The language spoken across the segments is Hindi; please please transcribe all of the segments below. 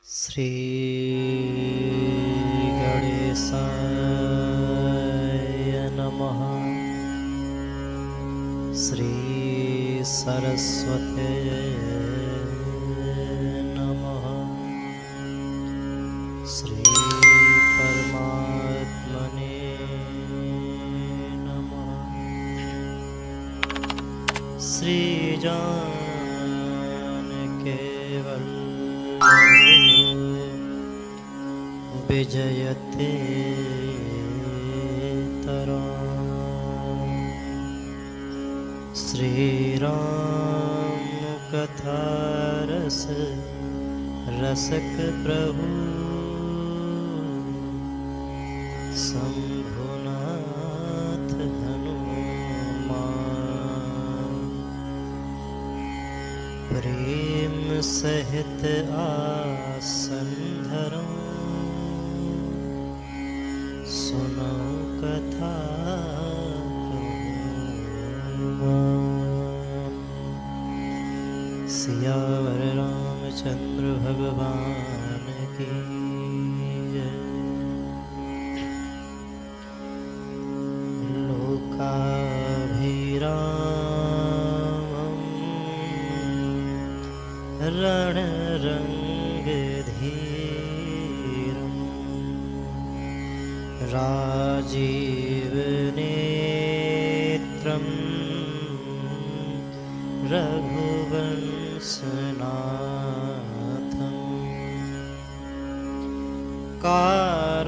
श्री गणेशाय नमः। श्री सरस्वते नमः। श्री परमात्मने नमः। श्री विजयते तरां। श्रीराम कथा रसक प्रभु शंभुनाथ हनुमान। प्रेम सहित आसन धरो सुनो कथा सियावर रामचंद्र भगवान की जय। लोकाभिरामं रणरंगधीरं राजीवनेत्रं रघुवंशनाथं कारुण्यरूपं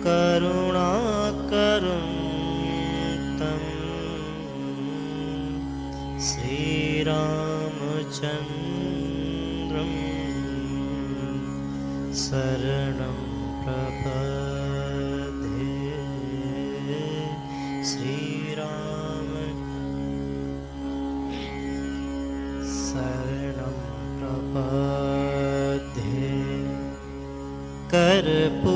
करुणाकरं श्रीरामचन्द्रं शरणं प्रपद्ये। श्रीराम शरणं प्रपद्ये। कर्पूरगौरं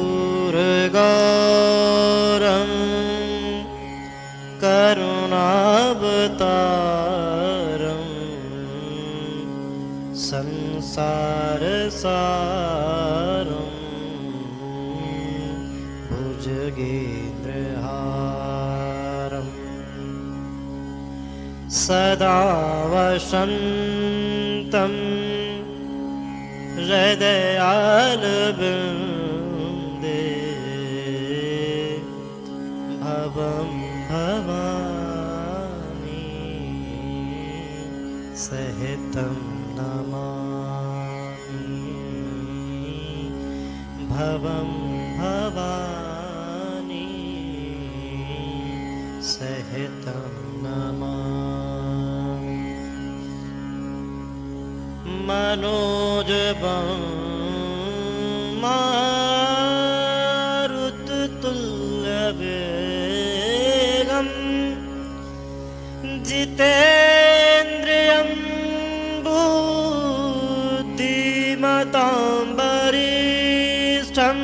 करुणावतारं संसारसारं भुजगेन्द्रहारं सदा वसन्तं हृदयारविन्दे भवं भवानी सहितं नमामि। भवं भवानी सहितं नमामि। मनोजवं मारुततुल्यवेगं जितेन्द्रियं बुद्धिमतां वरिष्ठं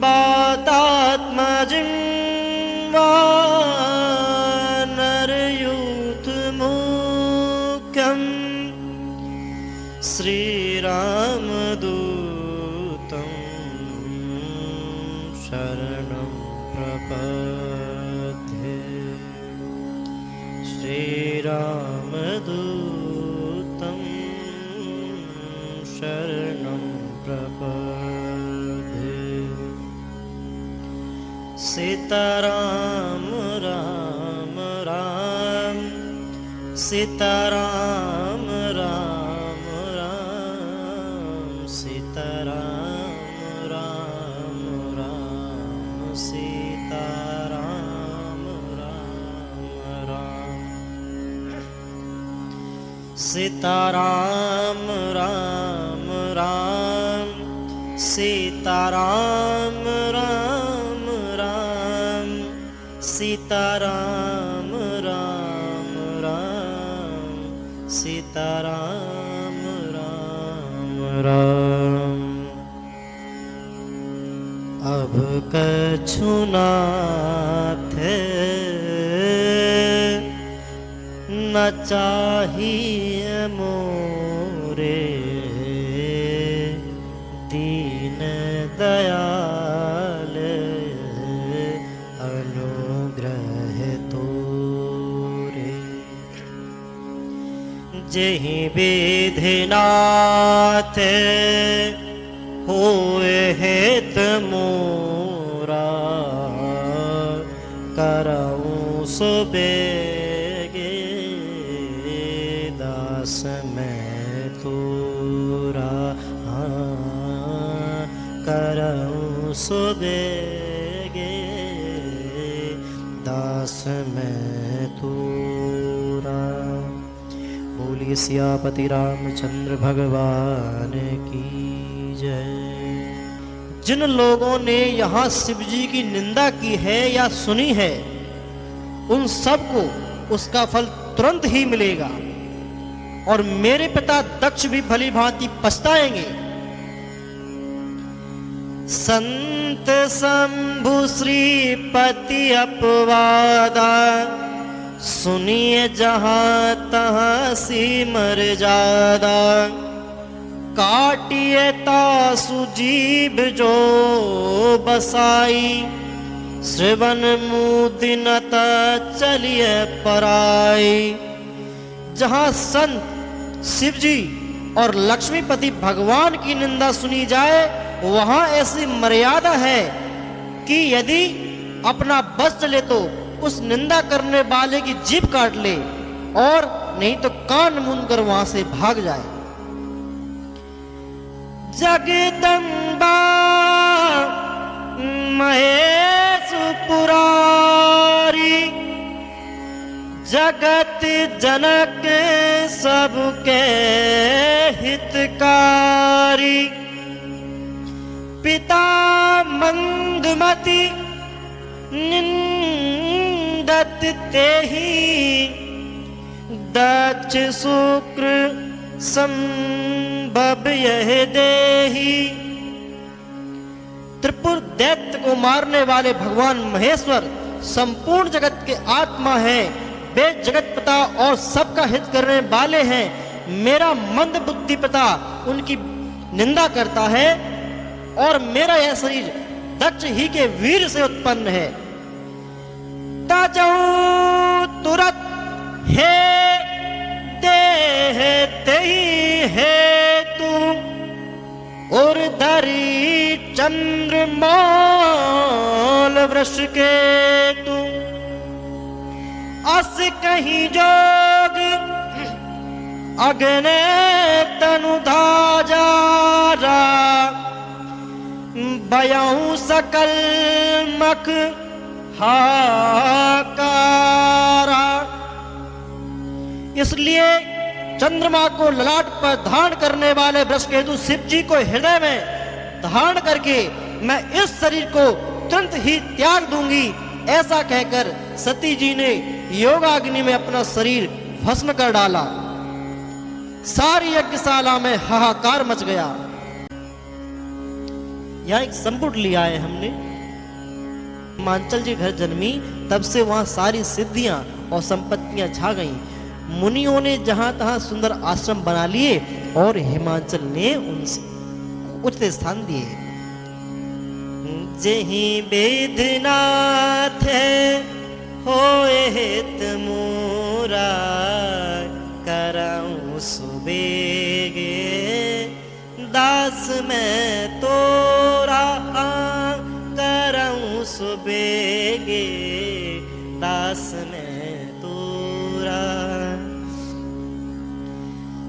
वातात्मजं वानरयूथमुख्यं श्रीरामदूतं शरणं प्रपद्ये। श्रीरामदूतं शरणं प्रपद्ये। सीताराम राम राम सीताराम राम राम सीताराम राम राम सीताराम राम राम सीताराम राम राम सीताराम राम राम सीताराम राम राम सीताराम राम राम। अब कछु नाथ न चाहिए मोरे दीन दयाल अनुग्रह तोरे। जेहि विधिनाथ होए हित मोरा करऊं सो बेगे दास मैं तोरा। करऊं सो बेगे दास मैं तोरा। बोलिए सियापति रामचंद्र भगवान की जय। जिन लोगों ने यहाँ शिव जी की निंदा की है या सुनी है, उन सबको उसका फल तुरंत ही मिलेगा और मेरे पिता दक्ष भी भली भांति पछताएंगे। संत शंभु श्रीपति अपवादा सुनिए जहां तहां सिमर जादा। काटिए तासु जीव जो बसाई श्रवण मुदिनत चलिए पराई। जहां संत शिव जी और लक्ष्मीपति भगवान की निंदा सुनी जाए वहां ऐसी मर्यादा है कि यदि अपना बस चले तो उस निंदा करने वाले की जीभ काट ले और नहीं तो कान मूंद कर वहां से भाग जाए। जगदम्बा महेश पुरारी जगत जनक सबके हितकारी। पिता मंदमति निंदत तेहि दक्ष शुक्र संभव यह देही। त्रिपुर दैत्य को मारने वाले भगवान महेश्वर संपूर्ण जगत के आत्मा है। वे जगत पिता और सबका हित करने वाले हैं। मेरा मंद बुद्धि पिता उनकी निंदा करता है और मेरा यह शरीर दक्ष ही के वीर से उत्पन्न है। ताजऊ तुरत हे देह तेहि है तू और धरी चंद्र मौल वृष के तू। अस कहीं जोग अग्ने तनु धाजारा बयाऊं सकल मख हाकारा। इसलिए चंद्रमा को ललाट पर धारण करने वाले वृषकेतु शिव जी को हृदय में धारण करके मैं इस शरीर को तुरंत ही त्याग दूंगी, ऐसा कहकर सती जी ने योगाग्नि में अपना शरीर भस्म कर डाला। सारी यज्ञशाला में हाहाकार मच गया। यहाँ एक संपुट लिया है हमने। हिमांचल जी घर जन्मी तब से वहां सारी सिद्धियां और संपत्तियां छा गईं। मुनियों ने जहां तहां सुंदर आश्रम बना लिए और हिमांचल ने उनसे उच्च स्थान दिए। जेहि वेदनाथ होए हित मोरा करऊं सुबेगे दास मैं तोरा। करऊं सुबेगे दास मैं तोरा।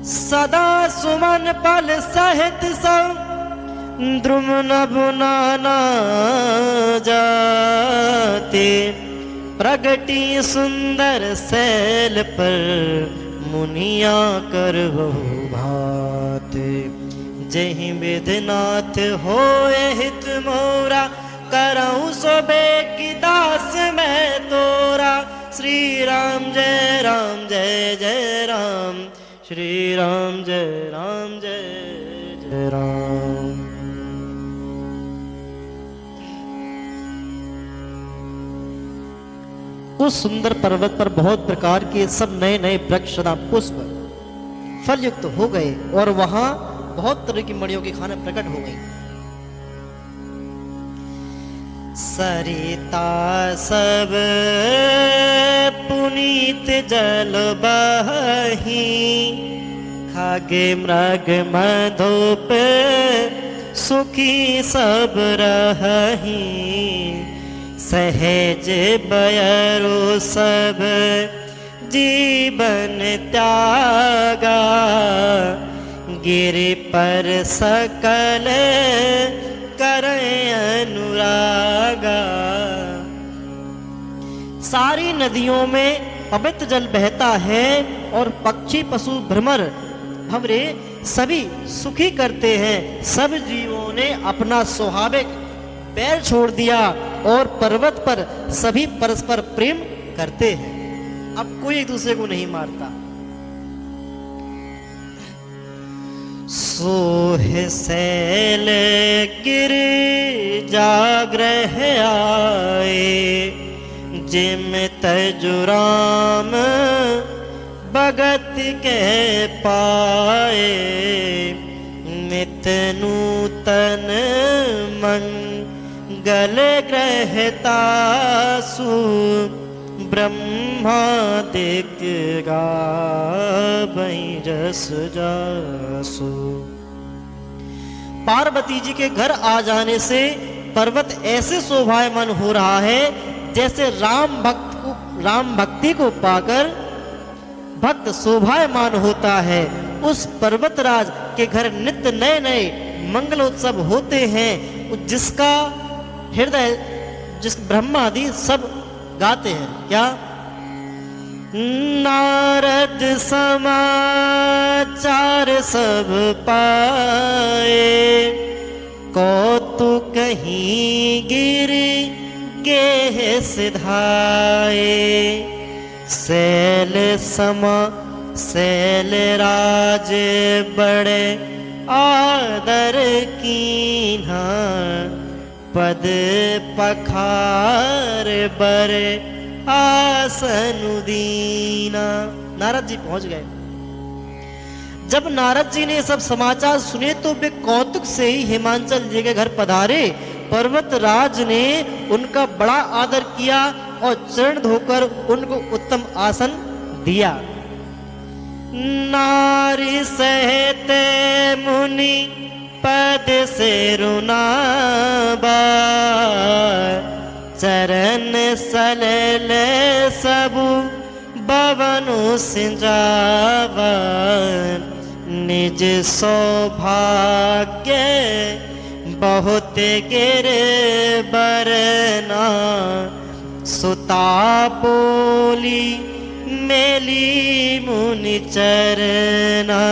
सदा सुमन पल सहित सब द्रुम नभ नाना जाते। प्रगटी सुंदर सैल पर मुनिया कर बहु भाते। जेहि विधिनाथ होए हित मोरा करऊं सोबेगी दास मैं तोरा। श्री राम जय राम जय जय राम। श्री राम जय राम जय जय राम। उस सुंदर पर्वत पर बहुत प्रकार के सब नए नए वृक्ष तथा पुष्प फल युक्त हो गए और वहां बहुत तरह की मणियों की खाने प्रकट हो गई। सरिता सब पुनीत जल बही, खागे मृग मधुप सुखी सब रही, सहज बयरो सब जीवन त्यागा, गिरि पर सकल करें अनुरागा। सारी नदियों में पवित्र जल बहता है और पक्षी पशु भ्रमर भंवरे सभी सुखी करते हैं। सब जीवों ने अपना स्वाभाविक पैर छोड़ दिया और पर्वत पर सभी परस्पर प्रेम करते हैं। अब कोई एक दूसरे को नहीं मारता। सोह सैल गिर जाग्रह आए, जिम तजुराम भगत के पाए, नित नूतन मंगल ग्रहता सु, ब्रह्मादिक गावै जस जासु। पार्वती जी के घर आ जाने से पर्वत ऐसे शोभायमान हो रहा है जैसे राम भक्ति को पाकर भक्त शोभायमान होता है। उस पर्वतराज के घर नित्य नए नए मंगलोत्सव होते हैं, जिसका हृदय जिस ब्रह्मादि सब गाते हैं। क्या? नारद समाचार सब पाए, कौतुक कहीं गिर गेह सिधाए, शैल समा शैल राज बड़े आदर कीन्हा, पद पखार बर आसन दीना। नारद जी पहुंच गए। जब नारद जी ने सब समाचार सुने तो वे कौतुक से ही हिमांचल जी के घर पधारे। पर्वतराज ने उनका बड़ा आदर किया और चरण धोकर उनको उत्तम आसन दिया। नारी सहते मुनि पद से रुनाबा, चरण सलल सबु बवनु सिंजावा, निज सौभाग्य बहुत गिरे बरना, सुता बोली मेली मुनि चरना।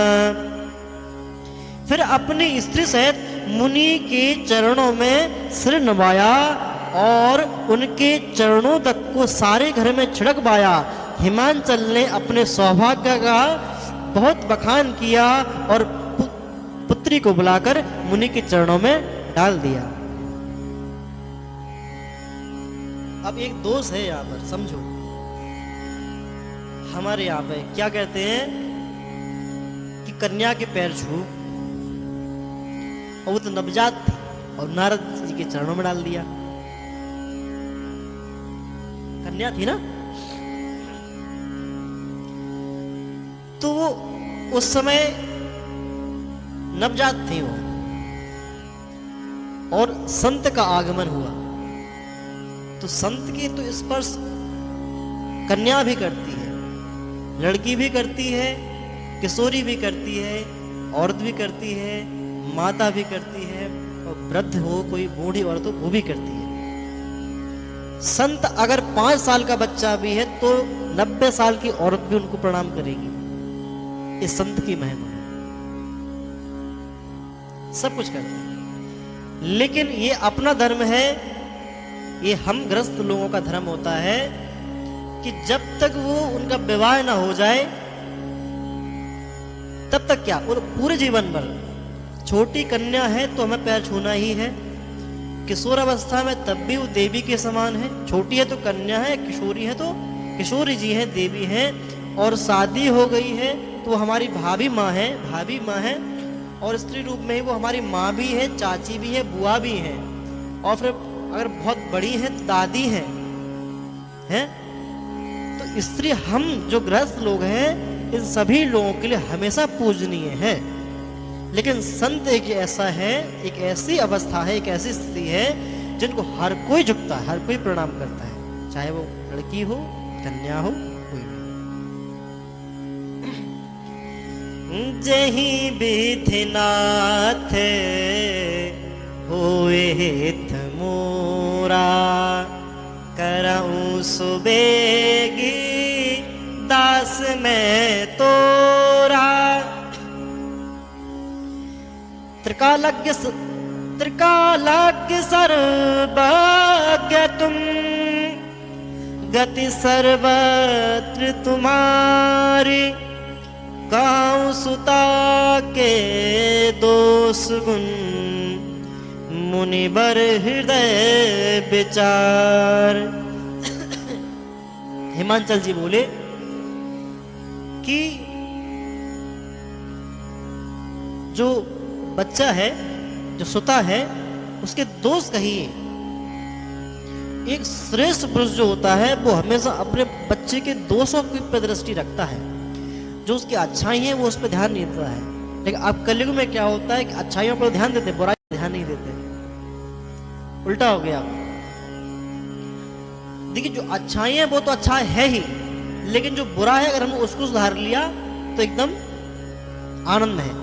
फिर अपनी स्त्री सहित मुनि के चरणों में सिर नवाया और उनके चरणों तक को सारे घर में छिड़कवाया। हिमांचल ने अपने सौभाग्य का बहुत बखान किया और पुत्री को बुलाकर मुनि के चरणों में डाल दिया। अब एक दोष है यहाँ पर, समझो। हमारे यहाँ पे क्या कहते हैं कि कन्या के पैर छू, और वो तो नवजात थी और नारद जी के चरणों में डाल दिया। कन्या थी ना, तो वो उस समय नवजात थी वो, और संत का आगमन हुआ तो संत के तो स्पर्श कन्या भी करती है, लड़की भी करती है, किशोरी भी करती है, औरत भी करती है, माता भी करती है, और वृद्ध हो कोई बूढ़ी औरत हो वो भी करती है। संत अगर 5 साल का बच्चा भी है तो 90 साल की औरत भी उनको प्रणाम करेगी। ये संत की महिमा है, सब कुछ करते हैं। लेकिन ये अपना धर्म है, ये हम ग्रस्त लोगों का धर्म होता है कि जब तक वो उनका विवाह ना हो जाए तब तक क्या, और पूरे जीवन भर। छोटी कन्या है तो हमें पैर छूना ही है, किशोर अवस्था में तब भी वो देवी के समान है, छोटी है तो कन्या है, किशोरी है तो किशोरी जी है, देवी है, और शादी हो गई है तो वो हमारी भाभी माँ है, और स्त्री रूप में ही वो हमारी माँ भी है, चाची भी है, बुआ भी है, और फिर अगर बहुत बड़ी है तो दादी है, हैं? तो स्त्री हम जो गृहस्थ लोग हैं इन सभी लोगों के लिए हमेशा पूजनीय है। लेकिन संत एक ऐसा है, एक ऐसी अवस्था है, एक ऐसी स्थिति है जिनको हर कोई झुकता है, हर कोई प्रणाम करता है, चाहे वो लड़की हो, कन्या हो, कोई भी। जहीं विधिनाथ होए हित मोरा, करऊं सुबेगी दास में तोरा। त्रिकालज्ञ सर्वज्ञ तुम, गति सर्वत्र तुम्हारी। गाँव सुता के दोष गुण, मुनिवर हृदय विचार। हिमांचल जी बोले कि जो बच्चा है, जो सुता है, उसके दोष कहिए। एक श्रेष्ठ पुरुष जो होता है वो हमेशा अपने बच्चे के दोषों की दृष्टि रखता है, जो उसकी अच्छाई है वो उस पर ध्यान नहीं देता है। लेकिन अब कलयुग में क्या होता है कि अच्छाइयों पर ध्यान देते, बुराई पर ध्यान नहीं देते, उल्टा हो गया। देखिए जो अच्छाई है वो तो अच्छा है ही, लेकिन जो बुरा है अगर हम उसको सुधार लिया तो एकदम आनंद है।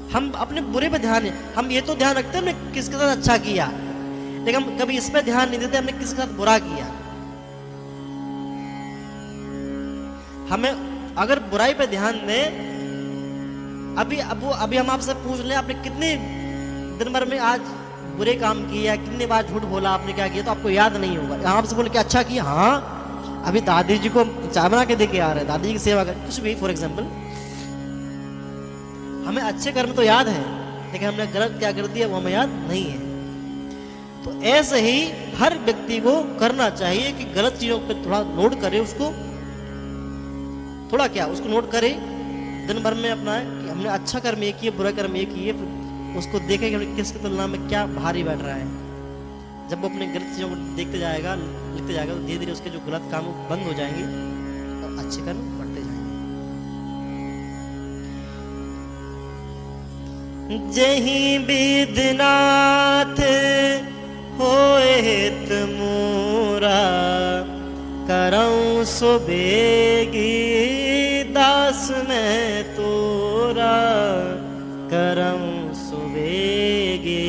हम अपने बुरे पे ध्यान है, हम ये तो ध्यान रखते हैं हमने किसके साथ अच्छा किया, लेकिन हम कभी इस पे ध्यान नहीं देते हमने किसके साथ बुरा किया। हमें अगर बुराई पे ध्यान दें, अभी हम आपसे पूछ लें आपने कितने दिन भर में आज बुरे काम किए या कितने बार झूठ बोला, आपने क्या किया, तो आपको याद नहीं होगा। आपसे बोले कि अच्छा किया, हाँ अभी दादी जी को चाय बना के दे के आ रहे हैं, दादी जी की सेवा कर, कुछ भी फॉर एग्जाम्पल। हमें अच्छे कर्म तो याद है, लेकिन हमने गलत क्या कर दिया वो हमें याद नहीं है। तो ऐसे ही हर व्यक्ति को करना चाहिए कि गलत चीजों पे थोड़ा नोट करे, उसको थोड़ा क्या उसको नोट करे दिन भर में अपना कि हमने अच्छा कर्म ये किए, बुरा कर्म ये किए, उसको देखे कि हमने किसकी तुलना में क्या भारी बैठ रहा है। जब वो अपने गलत चीजों को देखते जाएगा, लिखते जाएगा, तो धीरे धीरे उसके जो गलत काम बंद हो जाएंगे और अच्छे कर्म बढ़ते जाएंगे। जहीं विधिनाथ होए हित मोरा, करऊं सुबेगी दास में तोरा। करऊं सुबेगी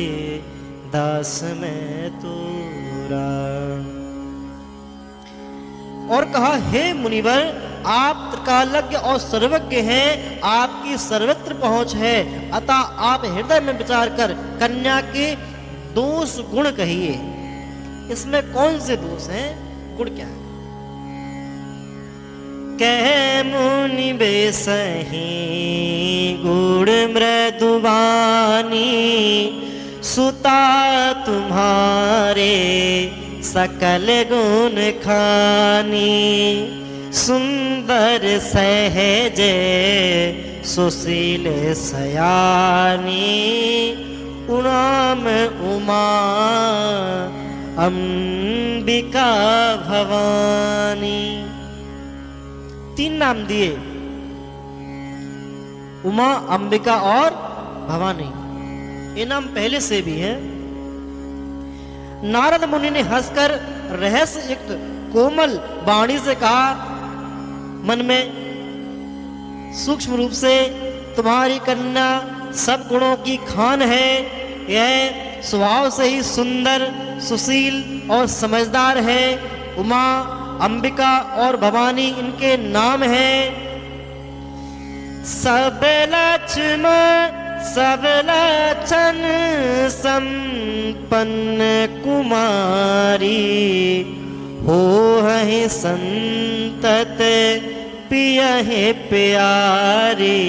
दास में तोरा। और कहा, हे मुनिवर, आप त्रिकालज्ञ और सर्वज्ञ हैं, आपकी सर्वत्र पहुंच है, अतः आप हृदय में विचार कर कन्या के दोष गुण कहिए। इसमें कौन से दोष हैं, गुण क्या है? कह मुनि बेसही गुण मृदुवानी, सुता तुम्हारे सकल गुण खानी। सुंदर सहजे सुशील सयानी, उनाम उमा अंबिका भवानी। तीन नाम दिए, उमा, अंबिका और भवानी। ये नाम पहले से भी है। नारद मुनि ने हंसकर रहस्य युक्त कोमल वाणी से कहा, मन में सूक्ष्म रूप से, तुम्हारी कन्या सब गुणों की खान है। यह स्वभाव से ही सुंदर, सुशील और समझदार है। उमा, अंबिका और भवानी इनके नाम हैं। सब लक्षण संपन्न कुमारी, हो है संतत पियहि प्यारी।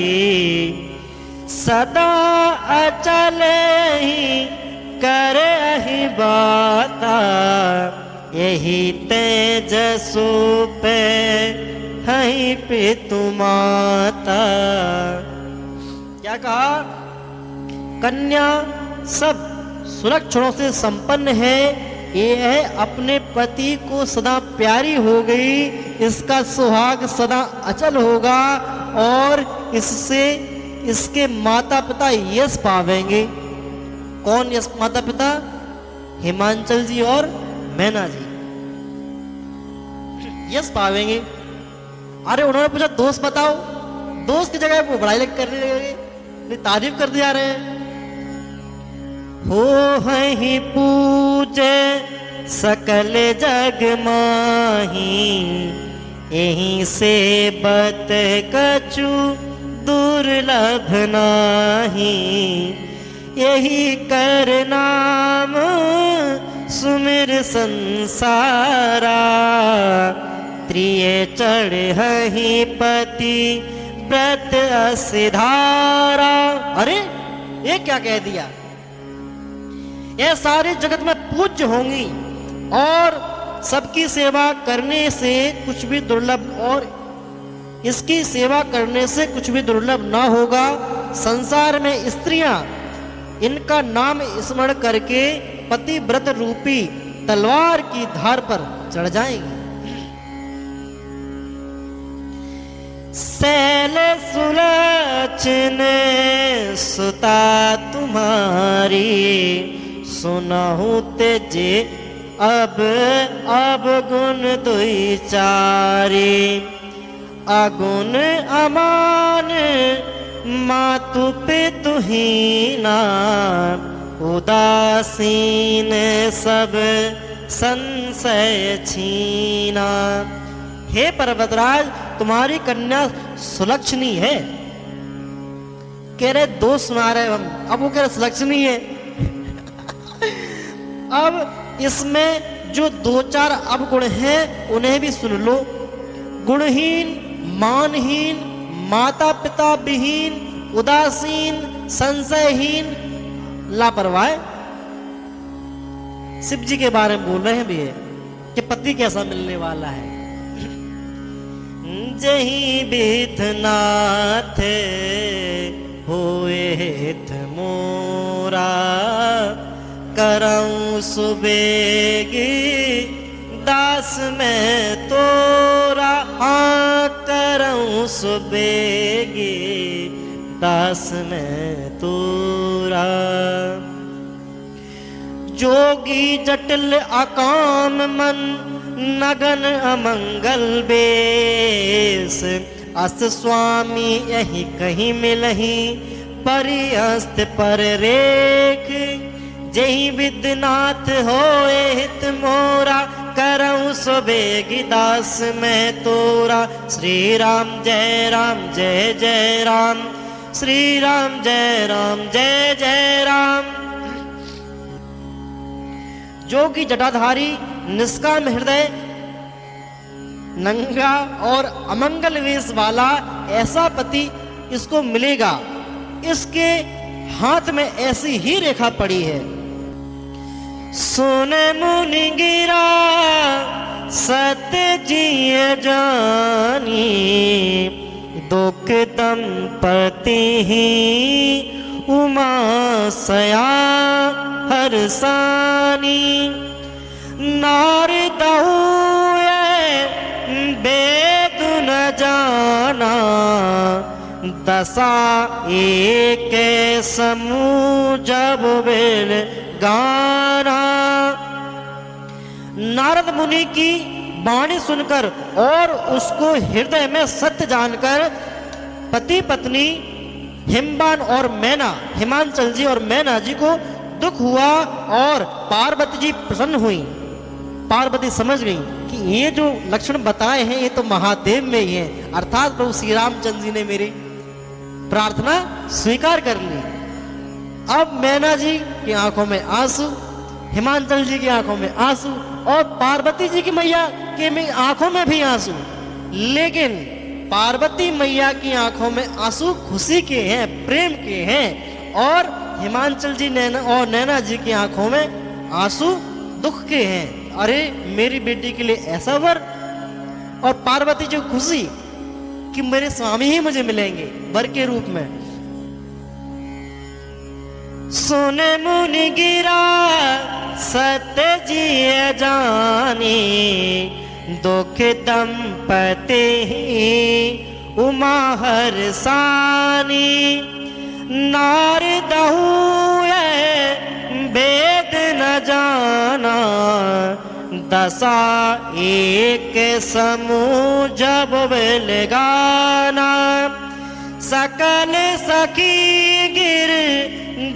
सदा अचल ही करे अहि बाता, यही तेजसु पे हई पितु माता। क्या कहा? कन्या सब सुलक्षणों से संपन्न है, ये है अपने पति को सदा प्यारी हो गई, इसका सुहाग सदा अचल होगा और इससे इसके माता पिता यश पावेंगे। कौन यश माता पिता? हिमांचल जी और मैना जी यश पावेंगे। अरे उन्होंने पूछा दोस्त बताओ, दोस्त की जगह वो बड़ाई लिख करने लगे, तारीफ कर दिया रहे हैं। हो ही पूजे सकल जग माही, यहीं से बत कछु दुर्लभ नाही। यही कर नाम सुमिर संसारा, त्रिय चढ़हि पति व्रत असिधारा। अरे ये क्या कह दिया? ये सारे जगत में पूज्य होंगी और सबकी सेवा करने से कुछ भी दुर्लभ, और इसकी सेवा करने से कुछ भी दुर्लभ ना होगा। संसार में स्त्रियां इनका नाम स्मरण करके पतिव्रत रूपी तलवार की धार पर चढ़ जाएंगी। सैल सुलक्षण सुता तुम्हारी, सुनहु तेजे अब गुण दुई चारी। अगुण अमान मातु पितु हीना, उदासीन सब संशय छीना। हे पर्वतराज, तुम्हारी कन्या सुलक्षणी है। कह रहे दोष सुना रहे हम, अब वो कह रहे सुलक्षणी है। अब इसमें जो दो चार अवगुण हैं उन्हें भी सुन लो। गुणहीन, मानहीन, माता पिता विहीन, उदासीन, संशयहीन, लापरवाह। शिव जी के बारे में बोल रहे हैं भी है कि पति कैसा मिलने वाला है। जही बीथनाथ होए हित मोरा, करऊं सुबेगी दास में तोरा। हाँ करऊं सुबेगी दास में तोरा। जोगी जटिल अकाम मन, नगन अमंगल बेस। अस स्वामी यही कहीं मिलही, परिहस्त पर रेख। जही विद्यनाथ होए हित मोरा, करऊं सुबेगी दास में तोरा। श्री राम जय राम जय जय राम, श्री राम जय राम जय जय राम। जोगी जटाधारी, निष्काम हृदय, नंगा और अमंगल वेश वाला ऐसा पति इसको मिलेगा। इसके हाथ में ऐसी ही रेखा पड़ी है। सुन मुनि गिरा सत्य जिय जानी, दुख दंपति ही उमा सया हरसानी। नारद वेद न जाना, दशा एक समूह जब वेल गाना। नारद मुनि की वाणी सुनकर और उसको हृदय में सत्य जानकर पति पत्नी हिमवान और मैना, हिमांचल जी और मैना जी को दुख हुआ और पार्वती जी प्रसन्न हुई। पार्वती समझ गई कि ये जो लक्षण बताए हैं ये तो महादेव में ही है, अर्थात प्रभु श्री रामचंद्र जी ने मेरी प्रार्थना स्वीकार कर ली। अब मैना जी की आंखों में आंसू, हिमांचल जी की आंखों में आंसू और पार्वती जी की मैया के आंखों में भी आंसू। लेकिन पार्वती मैया की आंखों में आंसू खुशी के हैं, प्रेम के हैं और हिमांचल जी नैना और नैना जी की आंखों में आंसू दुख के हैं। अरे मेरी बेटी के लिए ऐसा वर, और पार्वती जी खुशी कि मेरे स्वामी ही मुझे मिलेंगे वर के रूप में। सुने मुनि गिरा सत्य जी जानी, दुख दंपति उमा हरसानी। नारद वेद न जाना, दशा एक समूह जब वेल गाना। सकल सखी गिर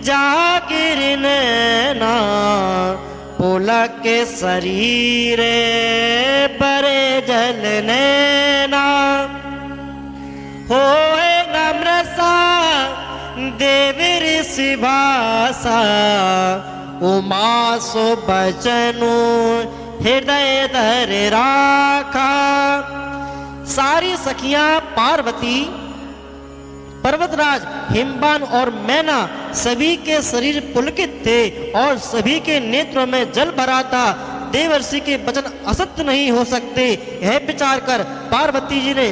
जागिर नैना, पुलक शरीर बरे जल नैना। होए नम्रसा देव ऋषि भाषा, उमा सो बचनु हृदय धर राखा। सारी सखियां पार्वती, पर्वतराज हिमबान और मैना सभी के शरीर पुलकित थे और सभी के नेत्रों में जल भरा था। देवर्षि के वचन असत्य नहीं हो सकते, यह विचार कर पार्वती जी ने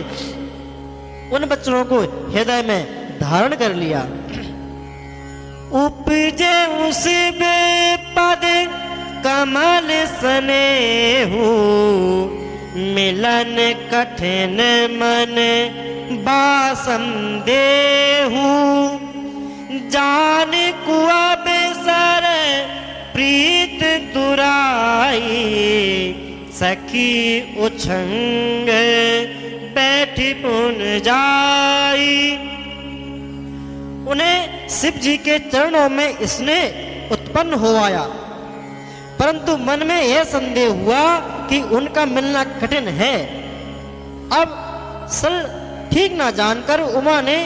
उन बच्चों को हृदय में धारण कर लिया। उपजे उस पद कमल स्नेहु, मिलन कठिन मन बासम देहु। जान कुआ बेसर प्रीत दुराई, सखी उछंग बैठी पुन जाई। उन्हें शिव जी के चरणों में स्नेह उत्पन्न हो आया, परंतु मन में यह संदेह हुआ कि उनका मिलना कठिन है। अब सल ठीक ना जानकर उमा ने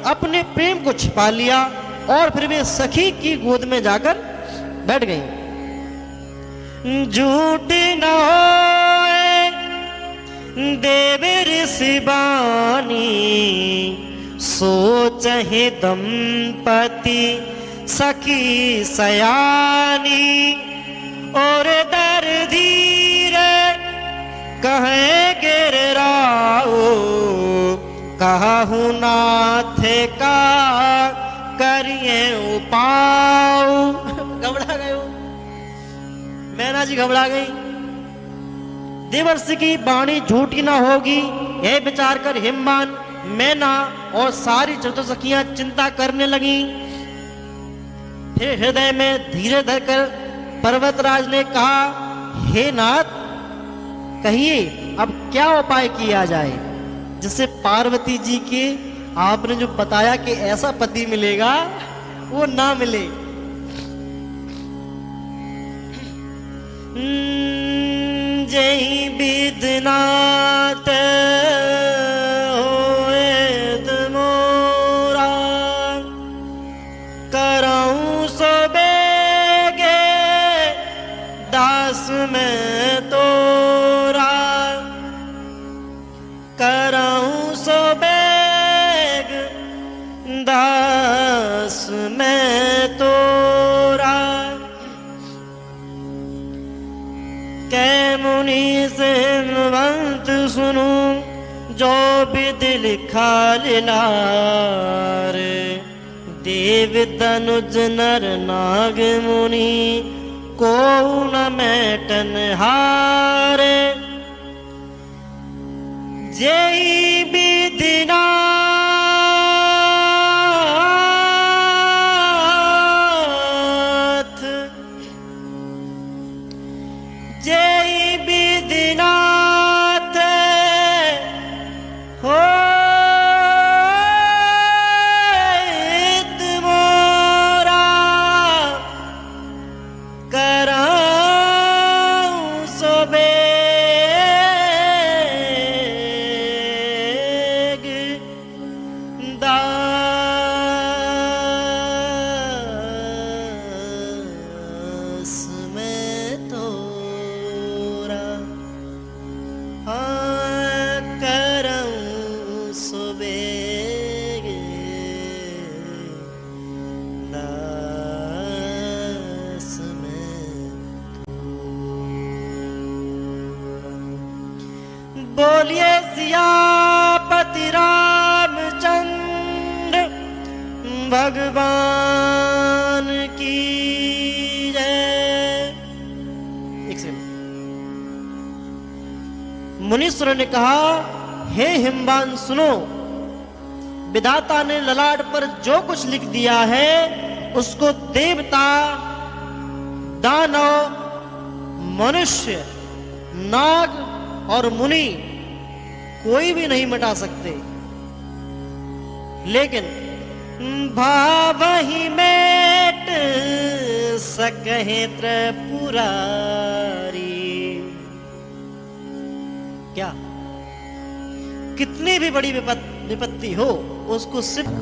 अपने प्रेम को छिपा लिया और फिर वे सखी की गोद में जाकर बैठ गई। झूठ न होए देव ऋषि बानी, सोचहि दंपति सखी सयानी। और दर्दीर कहे गिर राओ, कहु नाथ का करिए उपाय। घबरा गए, मैना जी घबरा गई। देवर्षि की वाणी झूठी ना होगी, यह विचार कर हिमबान, मैना और सारी चतुर्सखियां चिंता करने लगी। फिर हृदय में धीरे धरकर पर्वतराज ने कहा, हे नाथ, कहिए अब क्या उपाय किया जाए जिससे पार्वती जी के आपने जो बताया कि ऐसा पति मिलेगा वो ना मिले। जय विदनाथ होएत मोरा, करऊं सो बेगे दास में तोरा। करऊं सो बेग दास में तोरा। कै मुनि से हिमवंत सुनू, जो विधि लिखा लीलार। देव तनुज नर नाग मुनि, को न मैटन हारे। जय विधिना सियापति रामचंद्र भगवान की जय। एक सेकंड। मुनीश्वर ने कहा, हे हिमवान सुनो, विधाता ने ललाट पर जो कुछ लिख दिया है उसको देवता, दानव, मनुष्य, नाग और मुनि कोई भी नहीं मिटा सकते, लेकिन भाव ही मेट सकहे त्रिपुरारी। क्या कितनी भी बड़ी विपत्ति हो उसको सिर्फ